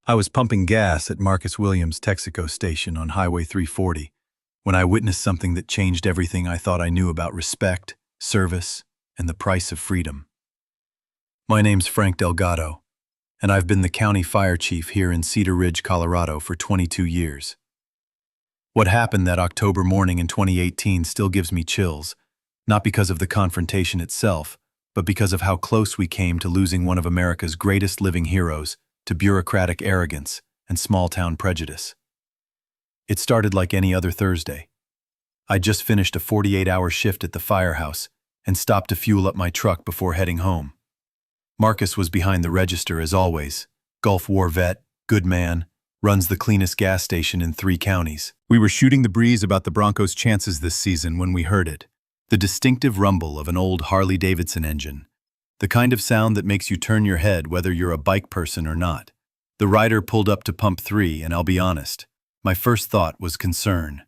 I was pumping gas at Marcus Williams' Texaco station on Highway 340 when I witnessed something that changed everything I thought I knew about respect, service, and the price of freedom. My name's Frank Delgado, and I've been the county fire chief here in Cedar Ridge, Colorado for 22 years. What happened that October morning in 2018 still gives me chills, not because of the confrontation itself, but because of how close we came to losing one of America's greatest living heroes to bureaucratic arrogance and small-town prejudice. It started like any other Thursday. I'd just finished a 48-hour shift at the firehouse and stopped to fuel up my truck before heading home. Marcus was behind the register as always. Gulf War vet, good man, runs the cleanest gas station in 3 counties. We were shooting the breeze about the Broncos' chances this season when we heard it. The distinctive rumble of an old Harley Davidson engine. The kind of sound that makes you turn your head whether you're a bike person or not. The rider pulled up to pump 3, and I'll be honest, my first thought was concern.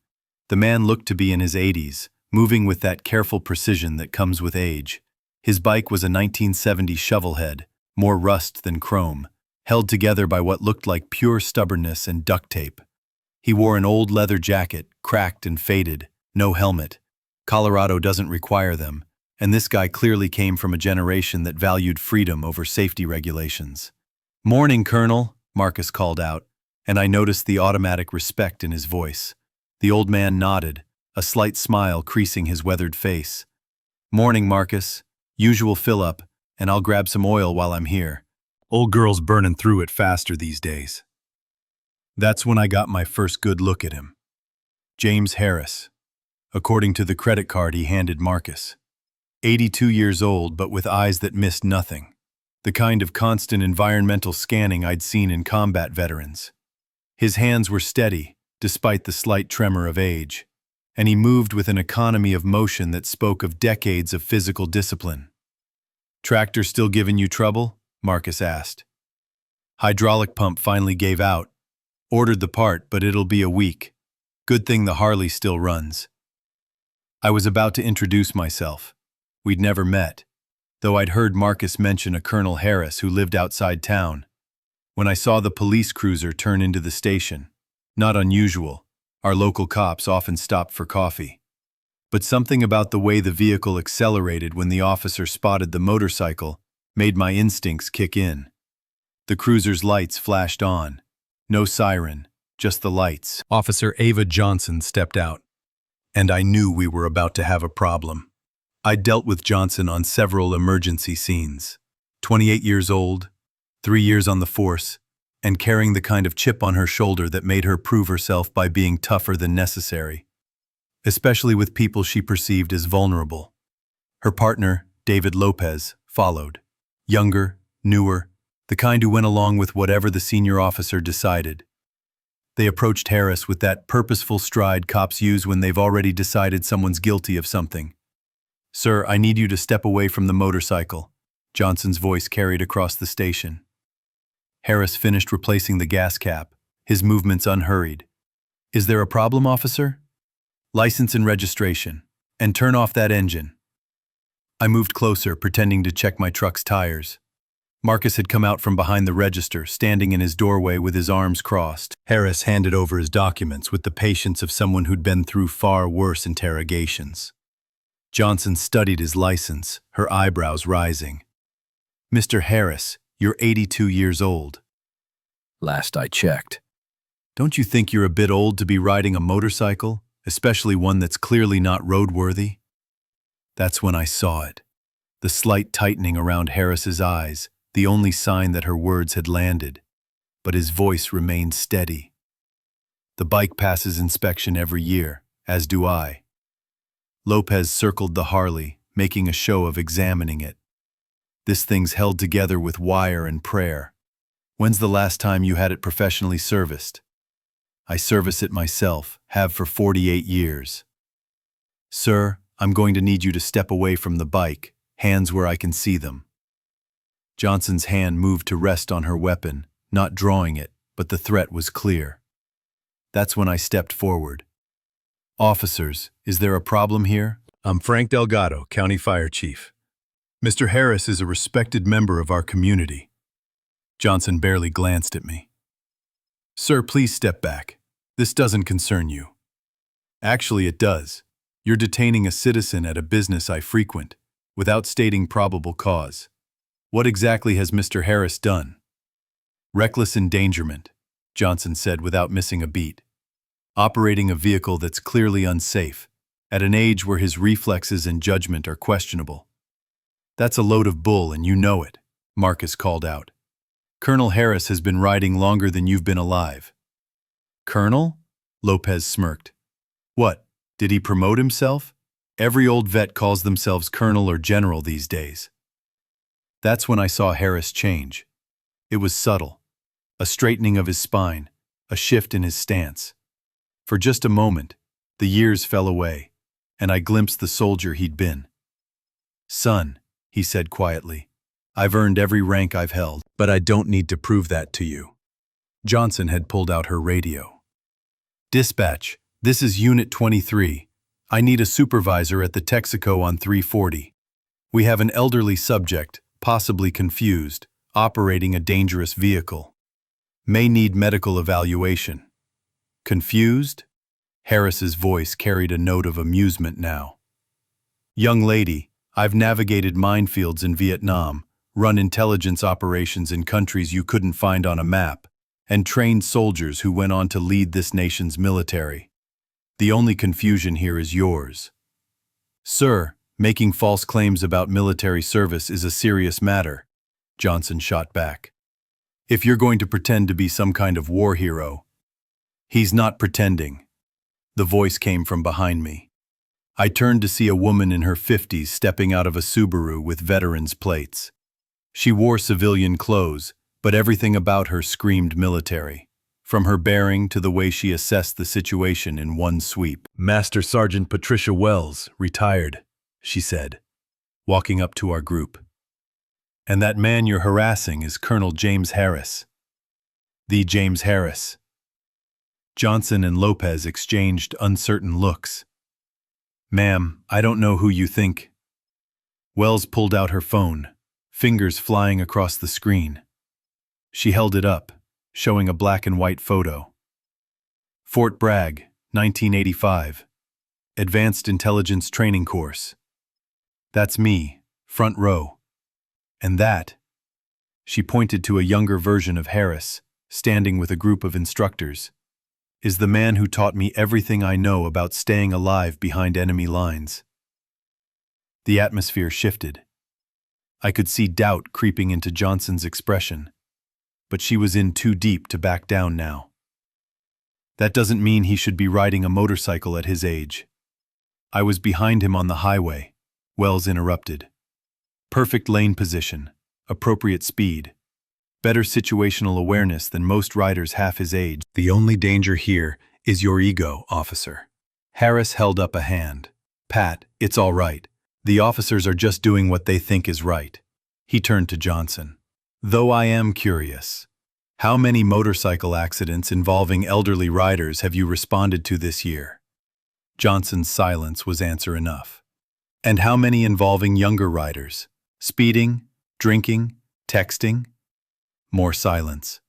The man looked to be in his 80s, moving with that careful precision that comes with age. His bike was a 1970 shovelhead, more rust than chrome, held together by what looked like pure stubbornness and duct tape. He wore an old leather jacket, cracked and faded, no helmet. Colorado doesn't require them, and this guy clearly came from a generation that valued freedom over safety regulations. "Morning, Colonel," Marcus called out, and I noticed the automatic respect in his voice. The old man nodded, a slight smile creasing his weathered face. "Morning, Marcus. Usual fill-up, and I'll grab some oil while I'm here. Old girl's burning through it faster these days." That's when I got my first good look at him. James Harris, according to the credit card he handed Marcus. 82 years old, but with eyes that missed nothing. The kind of constant environmental scanning I'd seen in combat veterans. His hands were steady, despite the slight tremor of age, and he moved with an economy of motion that spoke of decades of physical discipline. "Tractor still giving you trouble?" Marcus asked. "Hydraulic pump finally gave out. Ordered the part, but it'll be a week. Good thing the Harley still runs." I was about to introduce myself. We'd never met, though I'd heard Marcus mention a Colonel Harris who lived outside town. When I saw the police cruiser turn into the station, not unusual, our local cops often stopped for coffee. But something about the way the vehicle accelerated when the officer spotted the motorcycle made my instincts kick in. The cruiser's lights flashed on. No siren, just the lights. Officer Ava Johnson stepped out, and I knew we were about to have a problem. I'd dealt with Johnson on several emergency scenes. 28 years old, 3 years on the force, and carrying the kind of chip on her shoulder that made her prove herself by being tougher than necessary, especially with people she perceived as vulnerable. Her partner, David Lopez, followed. Younger, newer, the kind who went along with whatever the senior officer decided. They approached Harris with that purposeful stride cops use when they've already decided someone's guilty of something. "Sir, I need you to step away from the motorcycle," Johnson's voice carried across the station. Harris finished replacing the gas cap, his movements unhurried. "Is there a problem, officer?" "License and registration. And turn off that engine." I moved closer, pretending to check my truck's tires. Marcus had come out from behind the register, standing in his doorway with his arms crossed. Harris handed over his documents with the patience of someone who'd been through far worse interrogations. Johnson studied his license, her eyebrows rising. "Mr. Harris, you're 82 years old." Last I checked. "Don't you think you're a bit old to be riding a motorcycle, especially one that's clearly not roadworthy?" That's when I saw it. The slight tightening around Harris's eyes, the only sign that her words had landed. But his voice remained steady. "The bike passes inspection every year, as do I." Lopez circled the Harley, making a show of examining it. "This thing's held together with wire and prayer. When's the last time you had it professionally serviced?" "I service it myself, have for 48 years." "Sir, I'm going to need you to step away from the bike, hands where I can see them." Johnson's hand moved to rest on her weapon, not drawing it, but the threat was clear. That's when I stepped forward. "Officers, is there a problem here?" "I'm Frank Delgado, County Fire Chief. Mr. Harris is a respected member of our community." Johnson barely glanced at me. Sir, please step back. This doesn't concern you. Actually, it does. You're detaining a citizen at a business I frequent, without stating probable cause. What exactly has Mr. Harris done? Reckless endangerment, Johnson said without missing a beat. Operating a vehicle that's clearly unsafe, at an age where his reflexes and judgment are questionable. That's a load of bull, and you know it, Marcus called out. Colonel Harris has been riding longer than you've been alive. Colonel? Lopez smirked. What, did he promote himself? Every old vet calls themselves colonel or general these days. That's when I saw Harris change. It was subtle. A straightening of his spine, a shift in his stance. For just a moment, the years fell away, and I glimpsed the soldier he'd been. Son, he said quietly, I've earned every rank I've held, but I don't need to prove that to you. Johnson had pulled out her radio. Dispatch, this is Unit 23. I need a supervisor at the Texaco on 340. We have an elderly subject, possibly confused, operating a dangerous vehicle. May need medical evaluation. Confused? Harris's voice carried a note of amusement now. Young lady, I've navigated minefields in Vietnam, run intelligence operations in countries you couldn't find on a map, and trained soldiers who went on to lead this nation's military. The only confusion here is yours. Sir, making false claims about military service is a serious matter, Johnson shot back. If you're going to pretend to be some kind of war hero, he's not pretending. The voice came from behind me. I turned to see a woman in her 50s stepping out of a Subaru with veterans' plates. She wore civilian clothes, but everything about her screamed military, from her bearing to the way she assessed the situation in one sweep. Master Sergeant Patricia Wells, retired, she said, walking up to our group. And that man you're harassing is Colonel James Harris. The James Harris. Johnson and Lopez exchanged uncertain looks. Ma'am, I don't know who you think. Wells pulled out her phone, fingers flying across the screen. She held it up, showing a black and white photo. Fort Bragg, 1985. Advanced Intelligence Training Course. That's me, front row. And that, she pointed to a younger version of Harris, standing with a group of instructors, is the man who taught me everything I know about staying alive behind enemy lines. The atmosphere shifted. I could see doubt creeping into Johnson's expression, but she was in too deep to back down now. That doesn't mean he should be riding a motorcycle at his age. I was behind him on the highway, Wells interrupted. Perfect lane position, appropriate speed, better situational awareness than most riders half his age. The only danger here is your ego, officer. Harris held up a hand. Pat, it's all right. The officers are just doing what they think is right. He turned to Johnson. Though I am curious, how many motorcycle accidents involving elderly riders have you responded to this year? Johnson's silence was answer enough. And how many involving younger riders? Speeding, drinking, texting? More silence.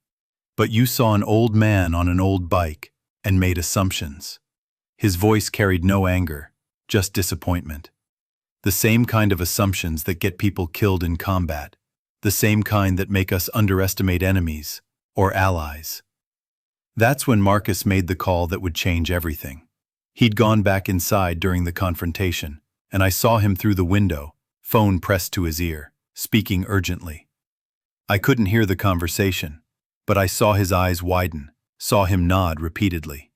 But you saw an old man on an old bike and made assumptions. His voice carried no anger, just disappointment. The same kind of assumptions that get people killed in combat. The same kind that make us underestimate enemies or allies. That's when Marcus made the call that would change everything. He'd gone back inside during the confrontation, and I saw him through the window, phone pressed to his ear, speaking urgently. I couldn't hear the conversation, but I saw his eyes widen, saw him nod repeatedly.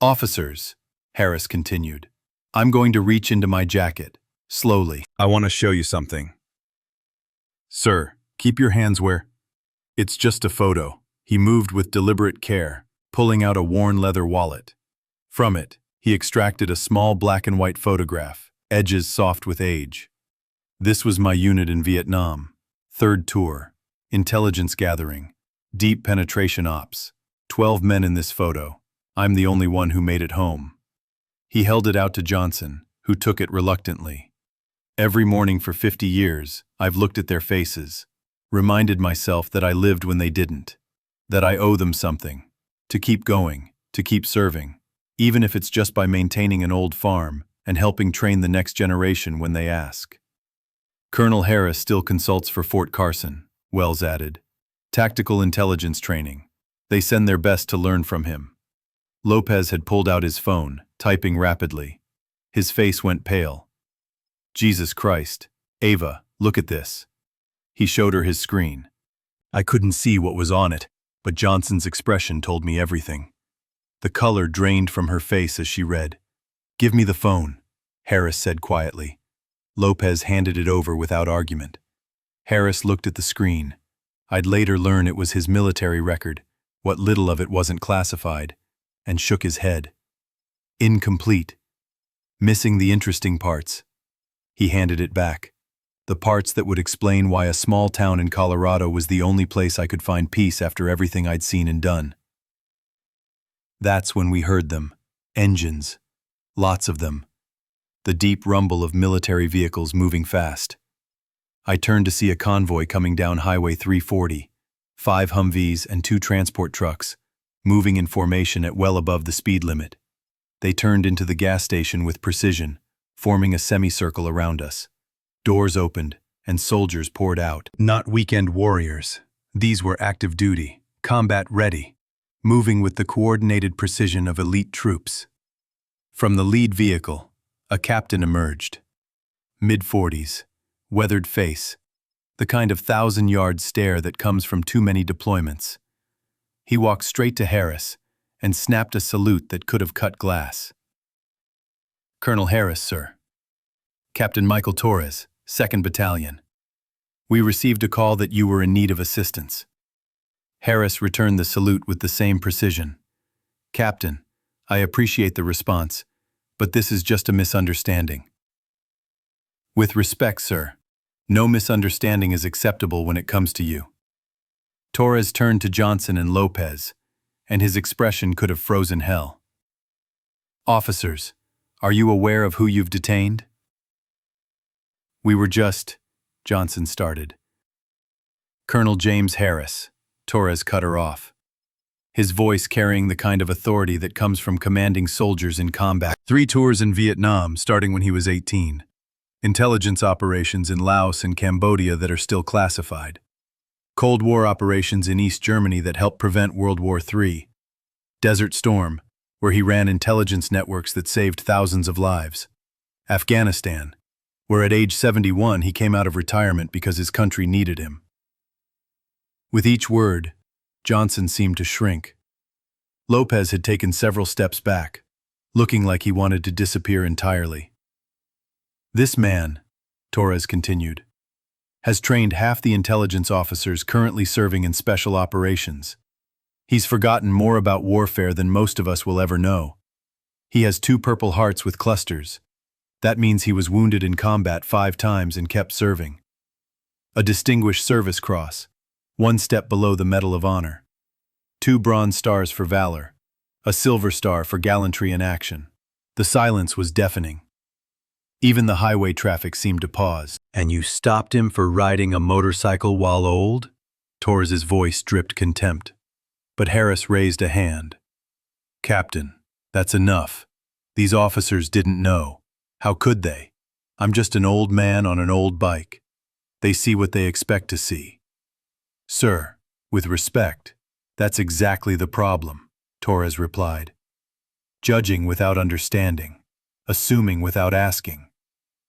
Officers, Harris continued, I'm going to reach into my jacket, slowly. I want to show you something. Sir, keep your hands where... It's just a photo. He moved with deliberate care, pulling out a worn leather wallet. From it, he extracted a small black and white photograph, edges soft with age. This was my unit in Vietnam. Third tour. Intelligence gathering. Deep penetration ops. 12 men in this photo. I'm the only one who made it home. He held it out to Johnson, who took it reluctantly. Every morning for 50 years, I've looked at their faces, reminded myself that I lived when they didn't, that I owe them something, To keep going, to keep serving, even if it's just by maintaining an old farm and helping train the next generation when they ask. Colonel Harris still consults for Fort Carson, Wells added. Tactical intelligence training. They send their best to learn from him. Lopez had pulled out his phone, typing rapidly. His face went pale. Jesus Christ. Ava, look at this. He showed her his screen. I couldn't see what was on it, but Johnson's expression told me everything. The color drained from her face as she read. Give me the phone, Harris said quietly. Lopez handed it over without argument. Harris looked at the screen. I'd later learn it was his military record, what little of it wasn't classified, and shook his head. Incomplete. Missing the interesting parts. He handed it back. The parts that would explain why a small town in Colorado was the only place I could find peace after everything I'd seen and done. That's when we heard them. Engines. Lots of them. The deep rumble of military vehicles moving fast. I turned to see a convoy coming down Highway 340, 5 Humvees and 2 transport trucks, moving in formation at well above the speed limit. They turned into the gas station with precision, forming a semicircle around us. Doors opened, and soldiers poured out. Not weekend warriors. These were active duty, combat ready, moving with the coordinated precision of elite troops. From the lead vehicle, a captain emerged. Mid-40s, weathered face, the kind of 1,000-yard stare that comes from too many deployments. He walked straight to Harris and snapped a salute that could have cut glass. Colonel Harris, sir. Captain Michael Torres, 2nd Battalion. We received a call that you were in need of assistance. Harris returned the salute with the same precision. Captain, I appreciate the response, but this is just a misunderstanding. With respect, sir, no misunderstanding is acceptable when it comes to you. Torres turned to Johnson and Lopez, and his expression could have frozen hell. Officers, are you aware of who you've detained? We were just, Johnson started. Colonel James Harris, Torres cut her off. His voice carrying the kind of authority that comes from commanding soldiers in combat. 3 tours in Vietnam, starting when he was 18. Intelligence operations in Laos and Cambodia that are still classified. Cold War operations in East Germany that helped prevent World War III. Desert Storm, where he ran intelligence networks that saved thousands of lives. Afghanistan, where at age 71 he came out of retirement because his country needed him. With each word, Johnson seemed to shrink. Lopez had taken several steps back, looking like he wanted to disappear entirely. This man, Torres continued, has trained half the intelligence officers currently serving in special operations. He's forgotten more about warfare than most of us will ever know. He has 2 Purple Hearts with clusters. That means he was wounded in combat 5 times and kept serving. A Distinguished Service Cross, 1 step below the Medal of Honor. 2 Bronze Stars for valor, a Silver Star for gallantry in action. The silence was deafening. Even the highway traffic seemed to pause. And you stopped him for riding a motorcycle while old? Torres's voice dripped contempt. But Harris raised a hand. Captain, that's enough. These officers didn't know. How could they? I'm just an old man on an old bike. They see what they expect to see. Sir, with respect, that's exactly the problem, Torres replied. Judging without understanding, assuming without asking.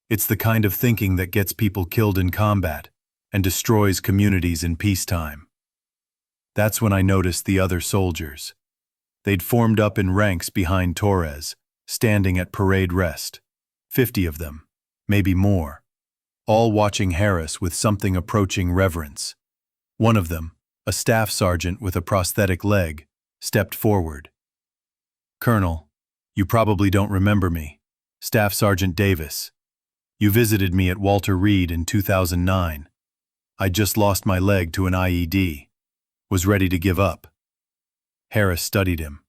It's the kind of thinking that gets people killed in combat and destroys communities in peacetime. That's when I noticed the other soldiers. They'd formed up in ranks behind Torres, standing at parade rest. 50 of them, maybe more, all watching Harris with something approaching reverence. One of them, a staff sergeant with a prosthetic leg, stepped forward. Colonel, you probably don't remember me. Staff Sergeant Davis. You visited me at Walter Reed in 2009. I just lost my leg to an IED. Was ready to give up. Harris studied him.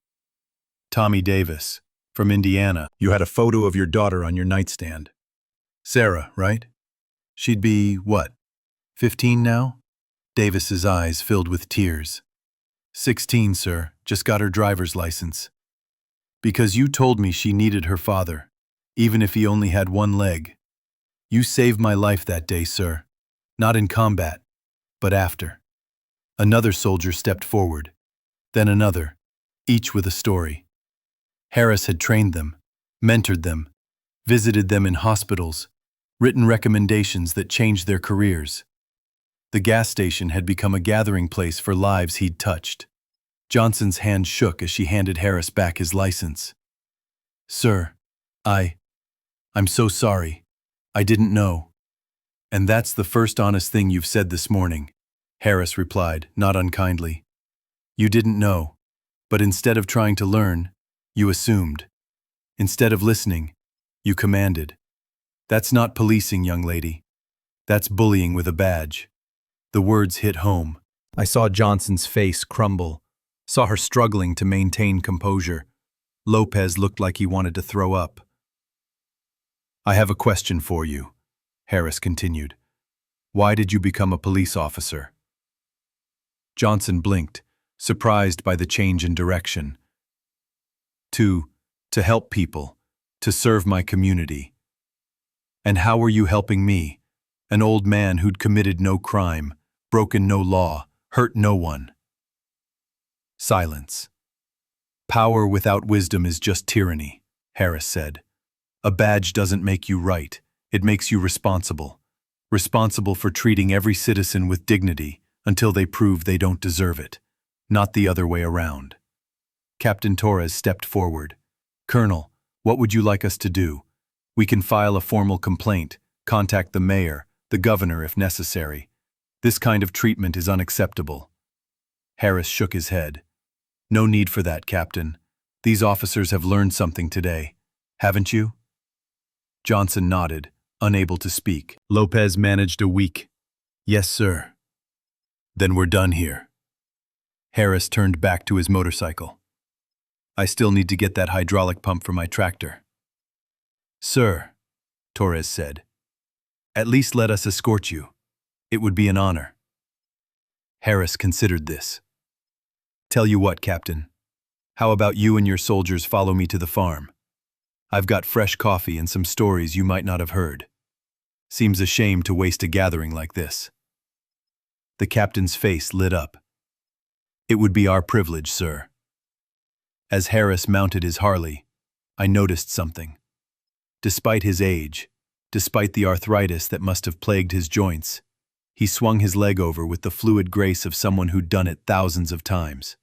Tommy Davis, from Indiana. You had a photo of your daughter on your nightstand. Sarah, right? She'd be, what, 15 now? Davis's eyes filled with tears. 16, sir. Just got her driver's license. Because you told me she needed her father, even if he only had one leg. You saved my life that day, sir. Not in combat, but after. Another soldier stepped forward. Then another, each with a story. Harris had trained them, mentored them, visited them in hospitals, written recommendations that changed their careers. The gas station had become a gathering place for lives he'd touched. Johnson's hand shook as she handed Harris back his license. Sir, I'm so sorry. I didn't know. And that's the first honest thing you've said this morning, Harris replied, not unkindly. You didn't know, but instead of trying to learn, you assumed. Instead of listening, you commanded. That's not policing, young lady. That's bullying with a badge. The words hit home. I saw Johnson's face crumble, saw her struggling to maintain composure. Lopez looked like he wanted to throw up. I have a question for you, Harris continued. Why did you become a police officer? Johnson blinked, surprised by the change in direction. To help people, to serve my community. And how were you helping me, an old man who'd committed no crime, broken no law, hurt no one? Silence. Power without wisdom is just tyranny, Harris said. A badge doesn't make you right, it makes you responsible. Responsible for treating every citizen with dignity until they prove they don't deserve it, not the other way around. Captain Torres stepped forward. Colonel, what would you like us to do? We can file a formal complaint, contact the mayor, the governor if necessary. This kind of treatment is unacceptable. Harris shook his head. No need for that, Captain. These officers have learned something today. Haven't you? Johnson nodded, unable to speak. Lopez managed a weak, yes, sir. Then we're done here. Harris turned back to his motorcycle. I still need to get that hydraulic pump for my tractor. Sir, Torres said, at least let us escort you. It would be an honor. Harris considered this. Tell you what, Captain. How about you and your soldiers follow me to the farm? I've got fresh coffee and some stories you might not have heard. Seems a shame to waste a gathering like this. The captain's face lit up. It would be our privilege, sir. As Harris mounted his Harley, I noticed something. Despite his age, despite the arthritis that must have plagued his joints, he swung his leg over with the fluid grace of someone who'd done it thousands of times.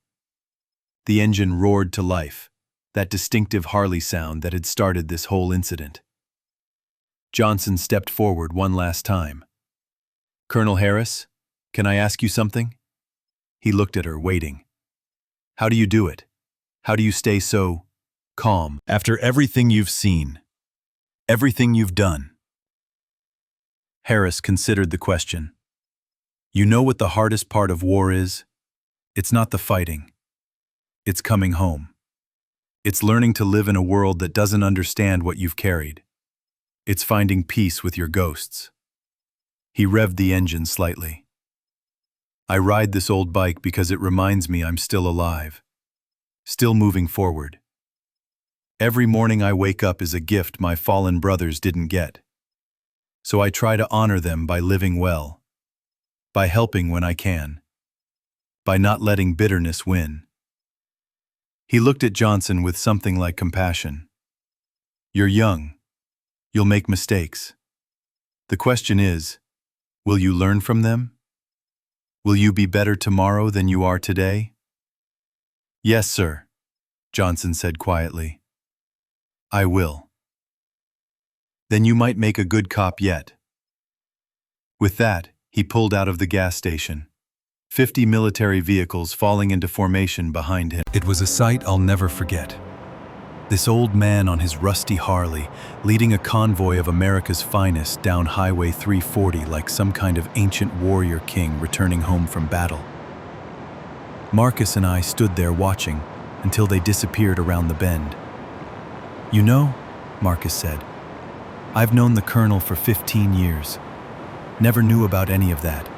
The engine roared to life, that distinctive Harley sound that had started this whole incident. Johnson stepped forward one last time. Colonel Harris, can I ask you something? He looked at her, waiting. How do you do it? How do you stay so calm after everything you've seen, everything you've done? Harris considered the question. You know what the hardest part of war is? It's not the fighting. It's coming home. It's learning to live in a world that doesn't understand what you've carried. It's finding peace with your ghosts. He revved the engine slightly. I ride this old bike because it reminds me I'm still alive, still moving forward. Every morning I wake up is a gift my fallen brothers didn't get. So I try to honor them by living well, by helping when I can, by not letting bitterness win. He looked at Johnson with something like compassion. You're young. You'll make mistakes. The question is, will you learn from them? Will you be better tomorrow than you are today? Yes, sir, Johnson said quietly. I will. Then you might make a good cop yet. With that, he pulled out of the gas station, 50 military vehicles falling into formation behind him. It was a sight I'll never forget. This old man on his rusty Harley, leading a convoy of America's finest down Highway 340 like some kind of ancient warrior king returning home from battle. Marcus and I stood there watching until they disappeared around the bend. You know, Marcus said, I've known the colonel for 15 years. Never knew about any of that.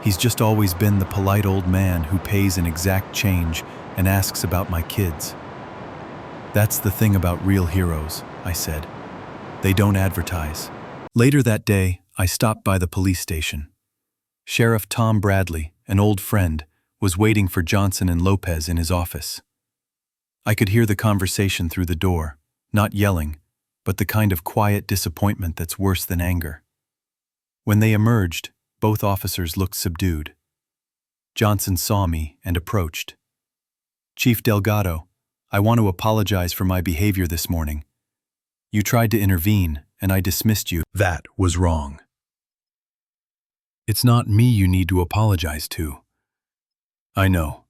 He's just always been the polite old man who pays an exact change and asks about my kids. That's the thing about real heroes, I said. They don't advertise. Later that day, I stopped by the police station. Sheriff Tom Bradley, an old friend, was waiting for Johnson and Lopez in his office. I could hear the conversation through the door, not yelling, but the kind of quiet disappointment that's worse than anger. When they emerged, both officers looked subdued. Johnson saw me and approached. "Chief Delgado, I want to apologize for my behavior this morning. You tried to intervene, and I dismissed you." That was wrong. It's not me you need to apologize to. I know.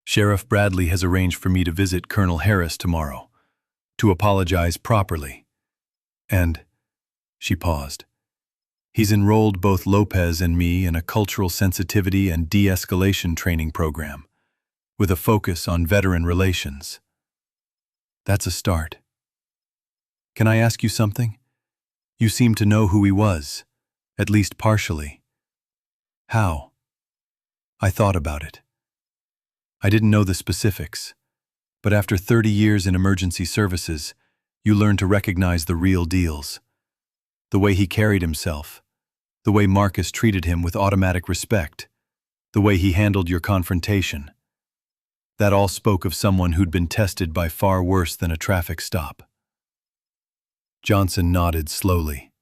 Sheriff Bradley has arranged for me to visit Colonel Harris tomorrow, to apologize properly. And, she paused, he's enrolled both Lopez and me in a cultural sensitivity and de-escalation training program, with a focus on veteran relations. That's a start. Can I ask you something? You seem to know who he was, at least partially. How? I thought about it. I didn't know the specifics, but after 30 years in emergency services, you learn to recognize the real deals. The way he carried himself, the way Marcus treated him with automatic respect, the way he handled your confrontation. That all spoke of someone who'd been tested by far worse than a traffic stop. Johnson nodded slowly.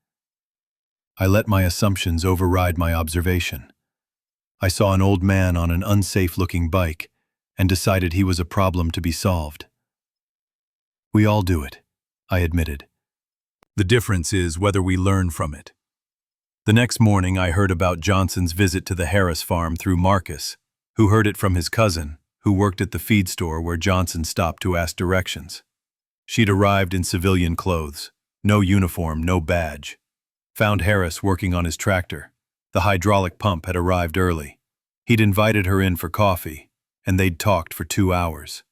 I let my assumptions override my observation. I saw an old man on an unsafe-looking bike and decided he was a problem to be solved. We all do it, I admitted. The difference is whether we learn from it. The next morning I heard about Johnson's visit to the Harris farm through Marcus, who heard it from his cousin, who worked at the feed store where Johnson stopped to ask directions. She'd arrived in civilian clothes, no uniform, no badge. Found Harris working on his tractor. The hydraulic pump had arrived early. He'd invited her in for coffee, and they'd talked for 2 hours.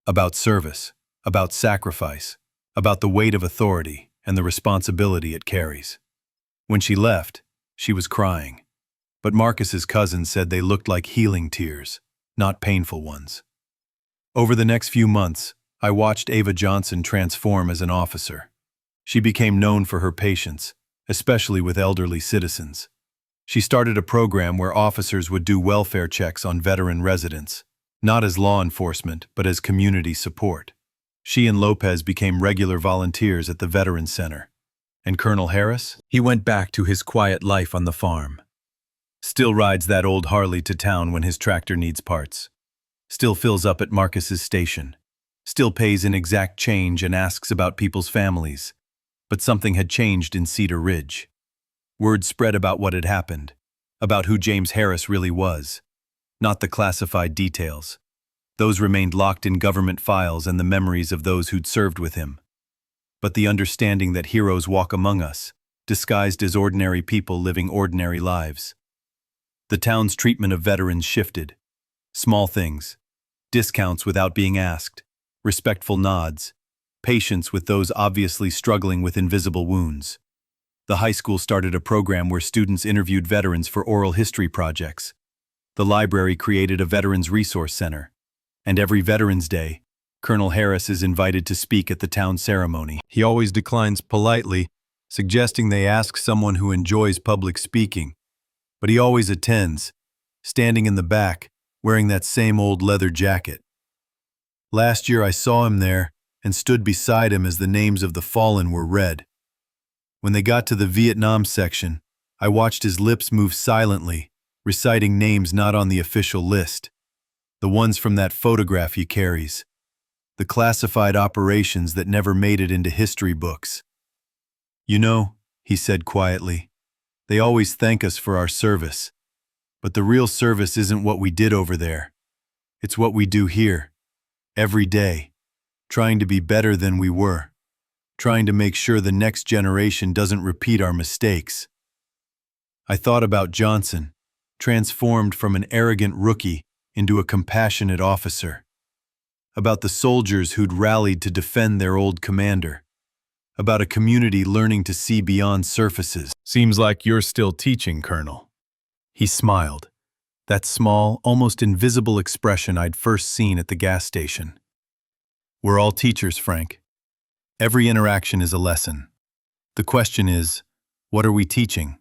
About service, about sacrifice, about the weight of authority and the responsibility it carries. When she left, she was crying. But Marcus's cousin said they looked like healing tears, not painful ones. Over the next few months, I watched Ava Johnson transform as an officer. She became known for her patience, especially with elderly citizens. She started a program where officers would do welfare checks on veteran residents, not as law enforcement, but as community support. She and Lopez became regular volunteers at the Veterans Center. And Colonel Harris? He went back to his quiet life on the farm. Still rides that old Harley to town when his tractor needs parts. Still fills up at Marcus's station. Still pays in exact change and asks about people's families. But something had changed in Cedar Ridge. Word spread about what had happened, about who James Harris really was. Not the classified details. Those remained locked in government files and the memories of those who'd served with him. But the understanding that heroes walk among us, disguised as ordinary people living ordinary lives. The town's treatment of veterans shifted. Small things. Discounts without being asked. Respectful nods. Patience with those obviously struggling with invisible wounds. The high school started a program where students interviewed veterans for oral history projects. The library created a Veterans Resource Center. And every Veterans Day, Colonel Harris is invited to speak at the town ceremony. He always declines politely, suggesting they ask someone who enjoys public speaking. But he always attends, standing in the back, wearing that same old leather jacket. Last year I saw him there and stood beside him as the names of the fallen were read. When they got to the Vietnam section, I watched his lips move silently, reciting names not on the official list. The ones from that photograph he carries. The classified operations that never made it into history books. You know, he said quietly, they always thank us for our service. But the real service isn't what we did over there. It's what we do here, every day, trying to be better than we were. Trying to make sure the next generation doesn't repeat our mistakes. I thought about Johnson, transformed from an arrogant rookie into a compassionate officer. About the soldiers who'd rallied to defend their old commander. About a community learning to see beyond surfaces. Seems like you're still teaching, Colonel. He smiled. That small, almost invisible expression I'd first seen at the gas station. We're all teachers, Frank. Every interaction is a lesson. The question is, what are we teaching?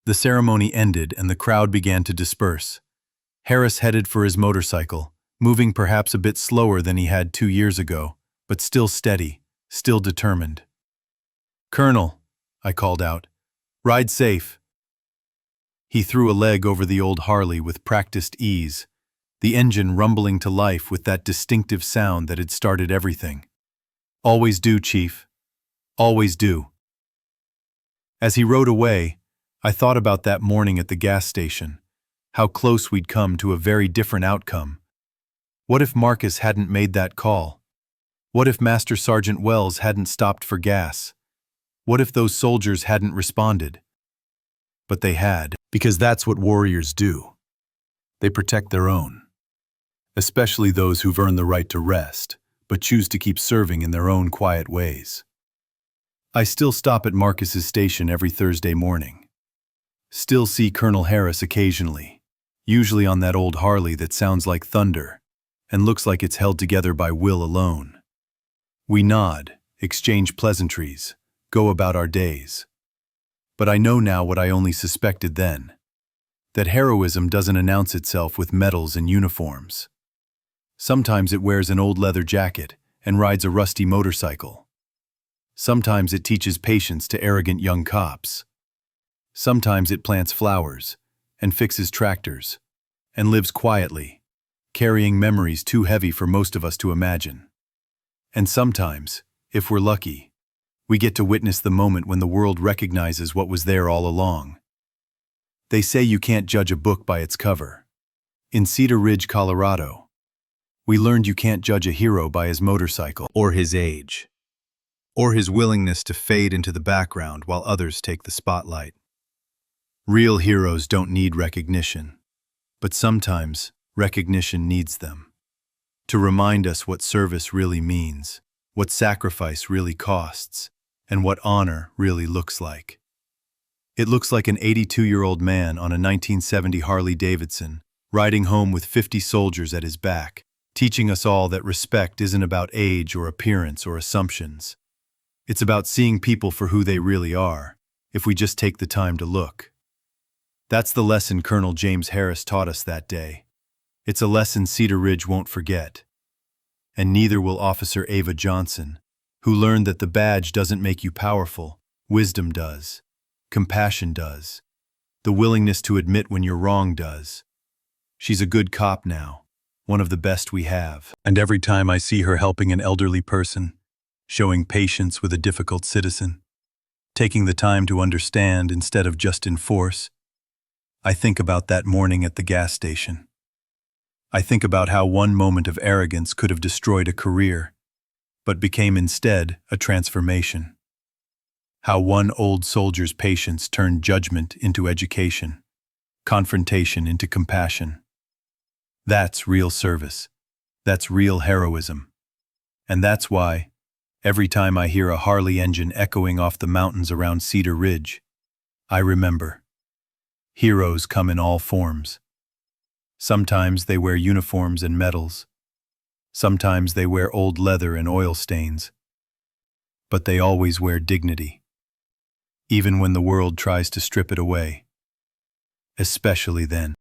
The ceremony ended and the crowd began to disperse. Harris headed for his motorcycle, moving perhaps a bit slower than he had 2 years ago, but still steady, still determined. "Colonel," I called out, "ride safe." He threw a leg over the old Harley with practiced ease, the engine rumbling to life with that distinctive sound that had started everything. "Always do, Chief. Always do." As he rode away, I thought about that morning at the gas station, how close we'd come to a very different outcome. What if Marcus hadn't made that call? What if Master Sergeant Wells hadn't stopped for gas? What if those soldiers hadn't responded? But they had, because that's what warriors do. They protect their own, especially those who've earned the right to rest, but choose to keep serving in their own quiet ways. I still stop at Marcus's station every Thursday morning. Still see Colonel Harris occasionally, usually on that old Harley that sounds like thunder and looks like it's held together by will alone. We nod, exchange pleasantries, go about our days. But I know now what I only suspected then, that heroism doesn't announce itself with medals and uniforms. Sometimes it wears an old leather jacket and rides a rusty motorcycle. Sometimes it teaches patience to arrogant young cops. Sometimes it plants flowers and fixes tractors and lives quietly, carrying memories too heavy for most of us to imagine. And sometimes, if we're lucky, we get to witness the moment when the world recognizes what was there all along. They say you can't judge a book by its cover. In Cedar Ridge, Colorado, we learned you can't judge a hero by his motorcycle, or his age, or his willingness to fade into the background while others take the spotlight. Real heroes don't need recognition, but sometimes recognition needs them, to remind us what service really means, what sacrifice really costs, and what honor really looks like. It looks like an 82-year-old man on a 1970 Harley Davidson, riding home with 50 soldiers at his back, teaching us all that respect isn't about age or appearance or assumptions. It's about seeing people for who they really are, if we just take the time to look. That's the lesson Colonel James Harris taught us that day. It's a lesson Cedar Ridge won't forget. And neither will Officer Ava Johnson, who learned that the badge doesn't make you powerful, wisdom does, compassion does, the willingness to admit when you're wrong does. She's a good cop now, one of the best we have. And every time I see her helping an elderly person, showing patience with a difficult citizen, taking the time to understand instead of just enforce, I think about that morning at the gas station. I think about how one moment of arrogance could have destroyed a career, but became instead a transformation. How one old soldier's patience turned judgment into education, confrontation into compassion. That's real service. That's real heroism. And that's why, every time I hear a Harley engine echoing off the mountains around Cedar Ridge, I remember. Heroes come in all forms. Sometimes they wear uniforms and medals. Sometimes they wear old leather and oil stains. But they always wear dignity, even when the world tries to strip it away. Especially then.